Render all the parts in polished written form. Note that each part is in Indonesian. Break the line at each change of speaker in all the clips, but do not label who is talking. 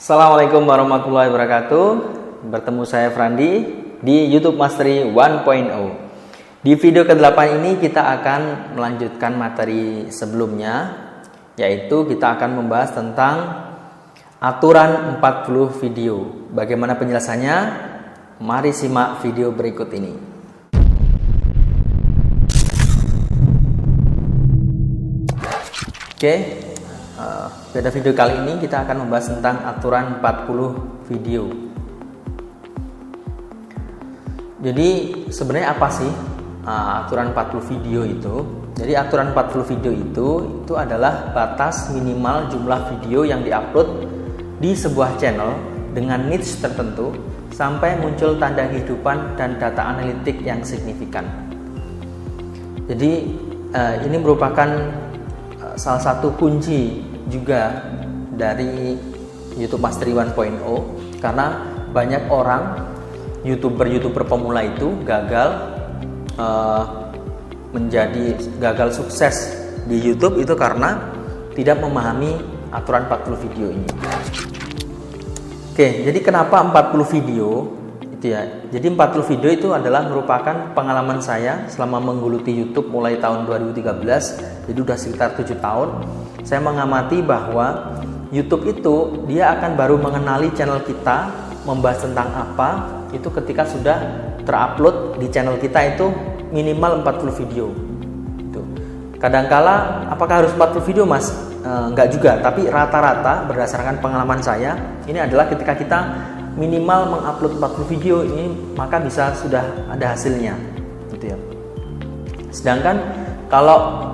Assalamualaikum warahmatullahi wabarakatuh. Bertemu saya Frandi di YouTube Mastery 1.0. Di video ke-8 ini kita akan melanjutkan materi sebelumnya, yaitu kita akan membahas tentang aturan 40 video. Bagaimana penjelasannya? Mari simak video berikut ini. Oke. Pada video kali ini kita akan membahas tentang aturan 40 video. Jadi sebenarnya apa sih aturan 40 video itu? Jadi aturan 40 video itu adalah batas minimal jumlah video yang diupload di sebuah channel dengan niche tertentu sampai muncul tanda kehidupan dan data analitik yang signifikan. Jadi ini merupakan salah satu kunci juga dari YouTube Mastery 1.0, karena banyak orang YouTuber pemula itu gagal sukses di YouTube itu karena tidak memahami aturan 40 video ini. Oke, jadi kenapa 40 video itu ya? Jadi 40 video itu adalah merupakan pengalaman saya selama menggeluti YouTube mulai tahun 2013, jadi udah sekitar 7 tahun. Saya mengamati bahwa YouTube itu dia akan baru mengenali channel kita, membahas tentang apa itu ketika sudah terupload di channel kita itu minimal 40 video. Itu. Kadangkala apakah harus 40 video, Mas? Enggak juga, tapi rata-rata berdasarkan pengalaman saya, ini adalah ketika kita minimal mengupload 40 video ini, maka bisa sudah ada hasilnya, gitu ya. Sedangkan kalau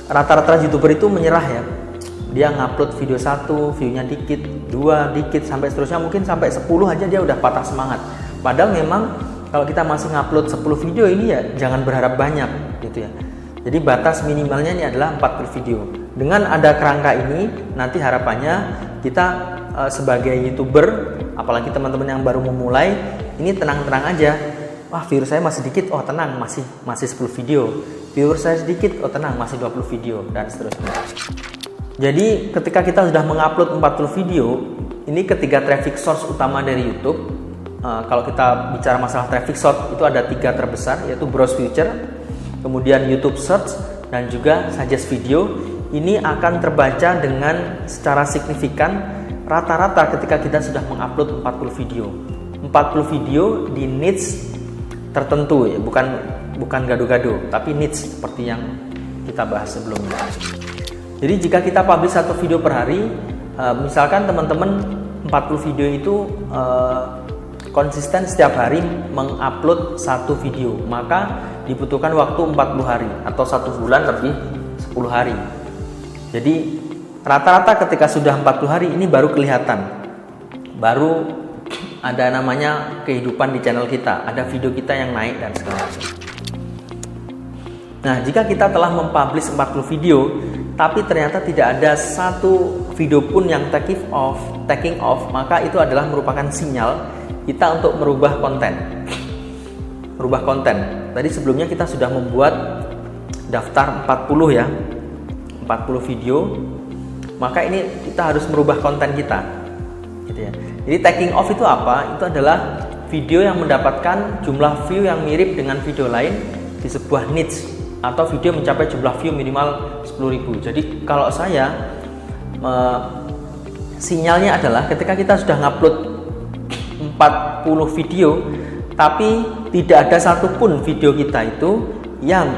rata-rata YouTuber itu menyerah ya, dia ngupload video 1, view-nya dikit, 2 dikit, sampai seterusnya, mungkin sampai 10 aja dia udah patah semangat. Padahal memang kalau kita masih ngupload 10 video ini ya jangan berharap banyak, gitu ya. Jadi batas minimalnya ini adalah 40 video. Dengan ada kerangka ini, nanti harapannya kita sebagai YouTuber, apalagi teman-teman yang baru memulai, ini tenang-tenang aja. Wah, viewer saya masih dikit, oh tenang, masih 10 video. Viewer saya sedikit, oh tenang, masih 20 video, dan seterusnya. Jadi ketika kita sudah mengupload 40 video, ini ketiga traffic source utama dari YouTube. Kalau kita bicara masalah traffic source, itu ada 3 terbesar, yaitu browse feature, kemudian YouTube search, dan juga suggest video. Ini akan terbaca dengan secara signifikan rata-rata ketika kita sudah mengupload 40 video. 40 video di niche tertentu ya, bukan gado-gado, tapi niche seperti yang kita bahas sebelumnya. Jadi jika kita publish 1 video per hari, misalkan teman-teman 40 video itu konsisten setiap hari mengupload 1 video, maka dibutuhkan waktu 40 hari atau 1 bulan lebih 10 hari. Jadi rata-rata ketika sudah 40 hari ini baru kelihatan, baru ada namanya kehidupan di channel kita, ada video kita yang naik dan segala macam. Nah, jika kita telah mempublish 40 video, tapi ternyata tidak ada 1 video pun yang taking off, maka itu adalah merupakan sinyal kita untuk merubah konten. Merubah konten. Tadi sebelumnya kita sudah membuat daftar 40 ya, 40 video, maka ini kita harus merubah konten kita, gitu ya. Jadi taking off itu apa? Itu adalah video yang mendapatkan jumlah view yang mirip dengan video lain di sebuah niche, atau video mencapai jumlah view minimal 10.000. Jadi kalau saya sinyalnya adalah ketika kita sudah ngupload 40 video tapi tidak ada satupun video kita itu yang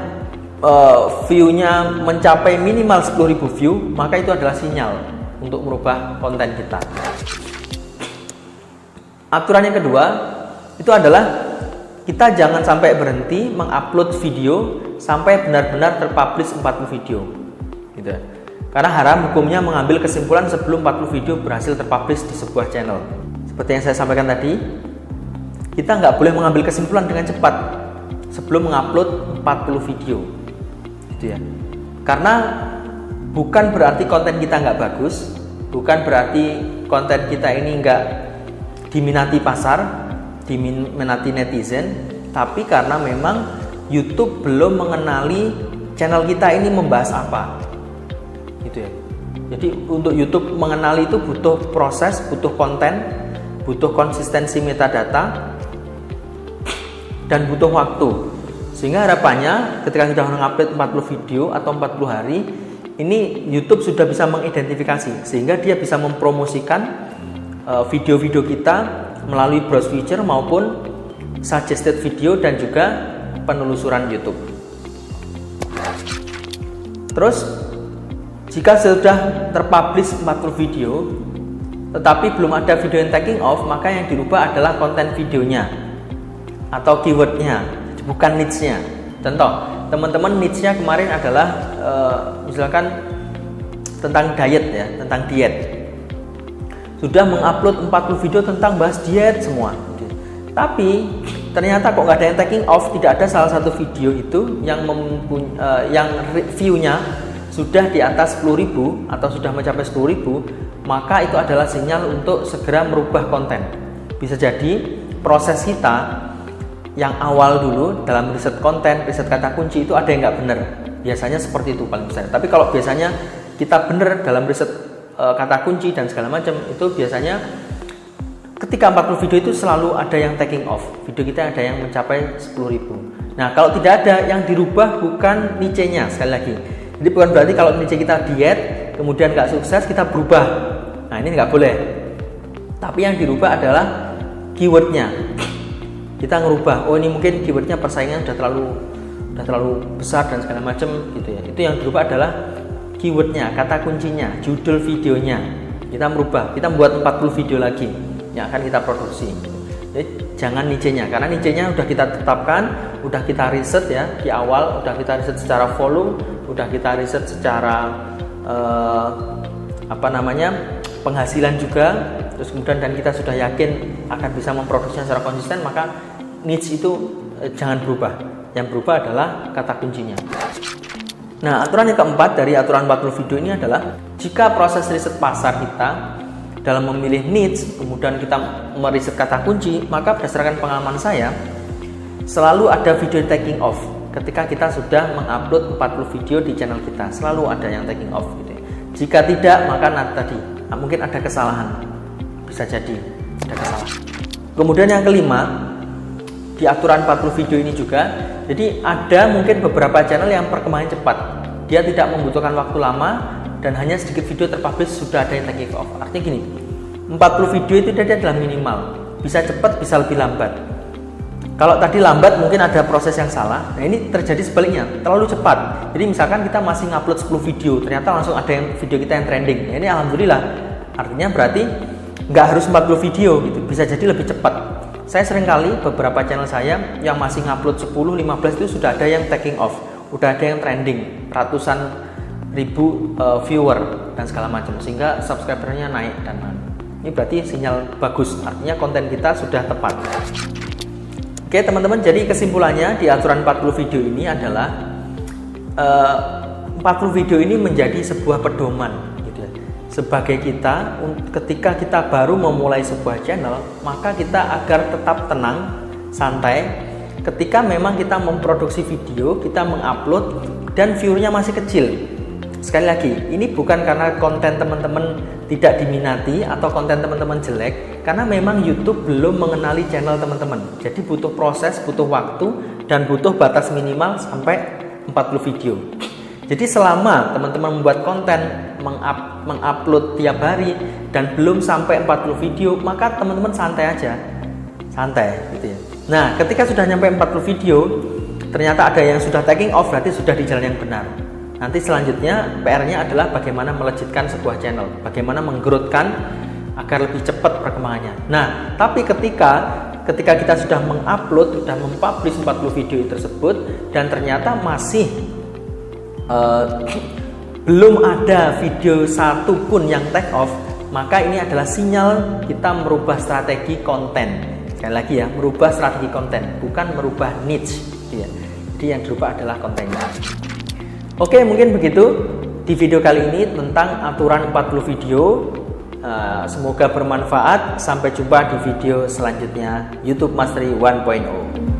view-nya mencapai minimal 10.000 view, maka itu adalah sinyal untuk merubah konten kita. Aturan yang kedua itu adalah kita jangan sampai berhenti mengupload video sampai benar-benar terpublish 40 video, gitu. Karena haram hukumnya mengambil kesimpulan sebelum 40 video berhasil terpublish di sebuah channel. Seperti yang saya sampaikan tadi, kita nggak boleh mengambil kesimpulan dengan cepat sebelum mengupload 40 video, gitu ya. Karena bukan berarti konten kita nggak bagus, bukan berarti konten kita ini nggak diminati pasar, diminati netizen, tapi karena memang YouTube belum mengenali channel kita ini membahas apa, gitu ya. Jadi untuk YouTube mengenali itu butuh proses, butuh konten, butuh konsistensi metadata, dan butuh waktu. Sehingga harapannya ketika sudah mengupload 40 video atau 40 hari, ini YouTube sudah bisa mengidentifikasi sehingga dia bisa mempromosikan video-video kita melalui browse feature maupun suggested video dan juga penelusuran YouTube. Terus jika sudah terpublish 40 video tetapi belum ada video yang taking off, maka yang dirubah adalah konten videonya atau keywordnya, bukan niche-nya. Contoh, teman-teman niche-nya kemarin adalah misalkan tentang diet ya, tentang diet. Sudah mengupload 40 video tentang bahas diet semua. Tapi ternyata kok nggak ada yang taking off, tidak ada salah satu video itu yang view-nya sudah di atas 10.000 atau sudah mencapai 10.000, maka itu adalah sinyal untuk segera merubah konten. Bisa jadi proses kita yang awal dulu dalam riset konten, riset kata kunci itu ada yang nggak benar. Biasanya seperti itu paling besar. Tapi kalau biasanya kita benar dalam riset kata kunci dan segala macam, itu biasanya ketika 40 video itu selalu ada yang taking off. Video kita ada yang mencapai 10.000. Nah, kalau tidak ada, yang dirubah bukan niche-nya, sekali lagi. Jadi bukan berarti kalau niche kita diet, kemudian nggak sukses, kita berubah. Nah, ini nggak boleh. Tapi yang dirubah adalah keywordnya. Kita ngerubah, oh ini mungkin keywordnya persaingan udah terlalu besar dan segala macam gitu ya. Itu yang dirubah adalah keywordnya, kata kuncinya, judul videonya. Kita merubah, kita membuat 40 video lagi yang akan kita produksi. Jadi jangan niche-nya, karena niche-nya udah kita tetapkan, udah kita riset ya di awal, udah kita riset secara volume, udah kita riset secara penghasilan juga, terus kemudian dan kita sudah yakin akan bisa memproduksinya secara konsisten, maka niche itu jangan berubah. Yang berubah adalah kata kuncinya. Nah, aturan yang keempat dari aturan 40 video ini adalah jika proses riset pasar kita dalam memilih niche, kemudian kita meriset kata kunci, maka berdasarkan pengalaman saya selalu ada video taking off. Ketika kita sudah mengupload 40 video di channel kita, selalu ada yang taking off gitu ya. Jika tidak, maka tadi mungkin ada kesalahan. Bisa jadi ada kesalahan. Kemudian yang kelima, di aturan 40 video ini juga, jadi ada mungkin beberapa channel yang perkembangan cepat. Dia tidak membutuhkan waktu lama dan hanya sedikit video terpublish sudah ada yang taking off. Artinya gini, 40 video itu dia adalah minimal. Bisa cepat, bisa lebih lambat. Kalau tadi lambat mungkin ada proses yang salah. Nah, ini terjadi sebaliknya, terlalu cepat. Jadi misalkan kita masih ngupload 10 video, ternyata langsung ada yang video kita yang trending. Nah, ini alhamdulillah. Artinya berarti nggak harus 40 video gitu, bisa jadi lebih cepat. Saya sering kali beberapa channel saya yang masih ngupload 10, 15 itu sudah ada yang taking off, udah ada yang trending, ratusan ribu viewer dan segala macam, sehingga subscribernya naik dan ini berarti sinyal bagus, artinya konten kita sudah tepat. Oke teman-teman, jadi kesimpulannya di aturan 40 video ini adalah 40 video ini menjadi sebuah pedoman gitu ya. Sebagai kita, ketika kita baru memulai sebuah channel, maka kita agar tetap tenang, santai. Ketika memang kita memproduksi video, kita mengupload dan viewernya masih kecil. Sekali lagi, ini bukan karena konten teman-teman tidak diminati atau konten teman-teman jelek, karena memang YouTube belum mengenali channel teman-teman. Jadi butuh proses, butuh waktu, dan butuh batas minimal sampai 40 video. Jadi selama teman-teman membuat konten, mengupload tiap hari dan belum sampai 40 video, maka teman-teman santai aja. Santai gitu ya. Nah, ketika sudah nyampe 40 video, ternyata ada yang sudah taking off, berarti sudah di jalan yang benar. Nanti selanjutnya PR-nya adalah bagaimana melejitkan sebuah channel, bagaimana menggrowthkan agar lebih cepat perkembangannya. Nah, tapi ketika kita sudah mengupload, sudah mempublish 40 video tersebut dan ternyata masih belum ada video satu pun yang take off, maka ini adalah sinyal kita merubah strategi konten. Sekali lagi ya, merubah strategi konten, bukan merubah niche ya. Jadi yang dirubah adalah kontennya. Oke, mungkin begitu di video kali ini tentang aturan 40 video. Semoga bermanfaat. Sampai jumpa di video selanjutnya YouTube Mastery 1.0.